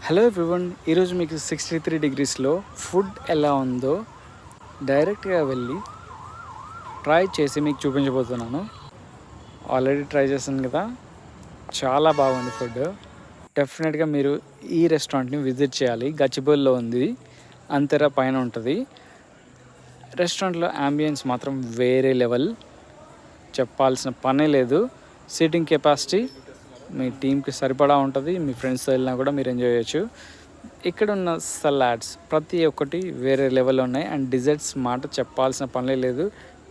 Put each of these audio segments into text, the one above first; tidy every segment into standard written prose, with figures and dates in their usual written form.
Hello everyone, ఈరోజు మీకు 63 డిగ్రీస్లో food ఎలా ఉందో డైరెక్ట్గా వెళ్ళి ట్రై చేసి మీకు చూపించబోతున్నాను. ఆల్రెడీ ట్రై చేశాను కదా, చాలా బాగుంది ఫుడ్. డెఫినెట్గా మీరు ఈ రెస్టారెంట్ని విజిట్ చేయాలి. గచ్చిబౌలిలో ఉంది, అంతెరా పైన ఉంటుంది. రెస్టారెంట్లో అంబియన్స్ మాత్రం వేరే లెవెల్, చెప్పాల్సిన పనే లేదు. సీటింగ్ కెపాసిటీ మీ టీంకి సరిపడా ఉంటుంది. మీ ఫ్రెండ్స్తో వెళ్ళినా కూడా మీరు ఎంజాయ్ చేయొచ్చు. ఇక్కడ ఉన్న సలాడ్స్ ప్రతి ఒక్కటి వేరే లెవెల్లో ఉన్నాయి. అండ్ డిజర్ట్స్ మాట చెప్పాల్సిన పనే లేదు,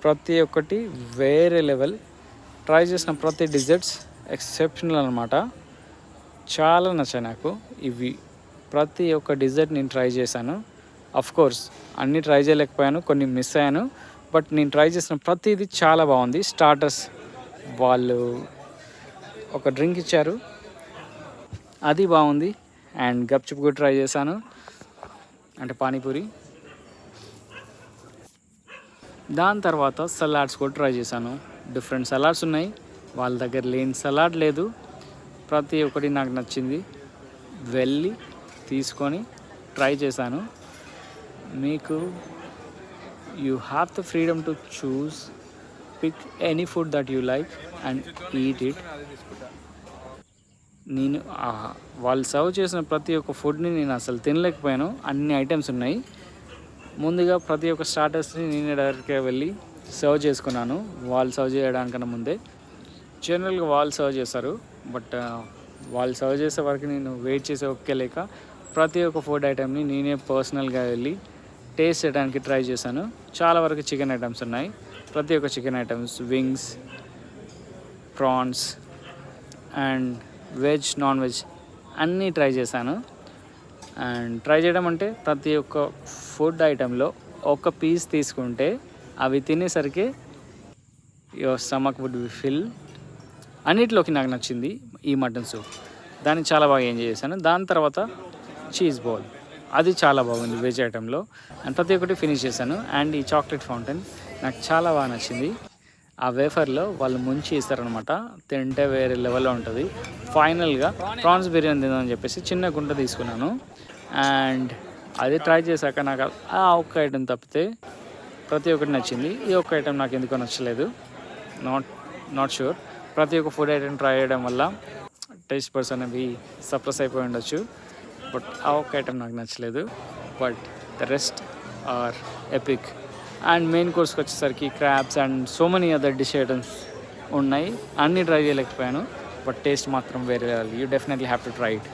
ప్రతి ఒక్కటి వేరే లెవెల్. ట్రై చేసిన ప్రతి డిజర్ట్స్ ఎక్సెప్షనల్ అనమాట. చాలా నచ్చాయి నాకు ఇవి. ప్రతి ఒక్క డిజర్ట్ నేను ట్రై చేశాను. కోర్స్ అన్నీ ట్రై చేయలేకపోయాను, కొన్ని మిస్ అయ్యాను. బట్ నేను ట్రై చేసిన ప్రతిదీ చాలా బాగుంది. స్టార్టర్స్ వాళ్ళు ఒక డ్రింక్ ఇచ్చారు, అది బాగుంది. అండ్ గప్చుప్ కూడా ట్రై చేశాను, అంటే పానీపూరి. దాని తర్వాత సలాడ్స్ కూడా ట్రై చేశాను. డిఫరెంట్ సలాడ్స్ ఉన్నాయి, వాళ్ళ దగ్గర లేని సలాడ్ లేదు. ప్రతి ఒక్కటి నాకు నచ్చింది, వెళ్ళి తీసుకొని ట్రై చేశాను. మీకు you have the freedom to choose, pick any food that you like and eat it. నేను వాళ్ళు సర్వ్ చేసిన ప్రతి ఒక్క ఫుడ్ని నేను అసలు తినలేకపోయాను, అన్ని ఐటమ్స్ ఉన్నాయి. ముందుగా ప్రతి ఒక్క స్టార్టర్స్ని నేనే డైరెక్ట్గా వెళ్ళి సర్వ్ చేసుకున్నాను, వాళ్ళు సర్వ్ చేయడానికన్నా ముందే. జనరల్గా వాళ్ళు సర్వ్ చేస్తారు, బట్ వాళ్ళు సర్వ్ చేసే వరకు నేను వెయిట్ చేసే ఒప్పుకోలేక ప్రతి ఒక్క ఫుడ్ ఐటమ్ని నేనే పర్సనల్గా వెళ్ళి టేస్ట్ చేయడానికి ట్రై చేశాను. చాలా వరకు చికెన్ ఐటమ్స్ ఉన్నాయి, ప్రతి ఒక్క chicken items, wings, prawns and veg, non veg అన్నీ ట్రై చేశాను. అండ్ ట్రై చేయడం అంటే ప్రతి ఒక్క ఫుడ్ ఐటెంలో ఒక పీస్ తీసుకుంటే అవి తినేసరికి your stomach would be fill. అన్నిటిలోకి నాకు నచ్చింది ఈ మటన్ సూప్, దాన్ని చాలా బాగా ఎంజాయ్ చేశాను. దాని తర్వాత చీజ్ బౌల్, అది చాలా బాగుంది వెజ్ ఐటెంలో. అండ్ ప్రతి ఒక్కటి ఫినిష్ చేశాను. అండ్ ఈ చాక్లెట్ ఫౌంటైన్ నాకు చాలా బాగా నచ్చింది. ఆ వేఫర్లో వాళ్ళు ముంచి ఇస్తారనమాట, తింటే వేరే లెవెల్లో ఉంటుంది. ఫైనల్గా ప్రాన్స్ బిర్యానీ తిందామని చెప్పేసి చిన్న గుంట తీసుకున్నాను. అండ్ అది ట్రై చేశాక నాకు ఆ ఒక్క ఐటెం తప్పితే ప్రతి ఒక్కటి నచ్చింది. ఈ ఒక్క ఐటెం నాకు ఎందుకో నచ్చలేదు, నాట్ షూర్. ప్రతి ఒక్క ఫుడ్ ఐటెం ట్రై చేయడం వల్ల టేస్ట్ బడ్స్ అనేవి సప్రెస్ అయిపోయి ఉండొచ్చు, బట్ ఆ ఒక్క ఐటెం నాకు నచ్చలేదు. But the rest are epic. And main కోర్స్కి వచ్చేసరికి crabs and so many other dish items ఉన్నాయి, అన్నీ ట్రై చేయలేకపోయాను. బట్ టేస్ట్ మాత్రం వేరే level. You definitely have to try it.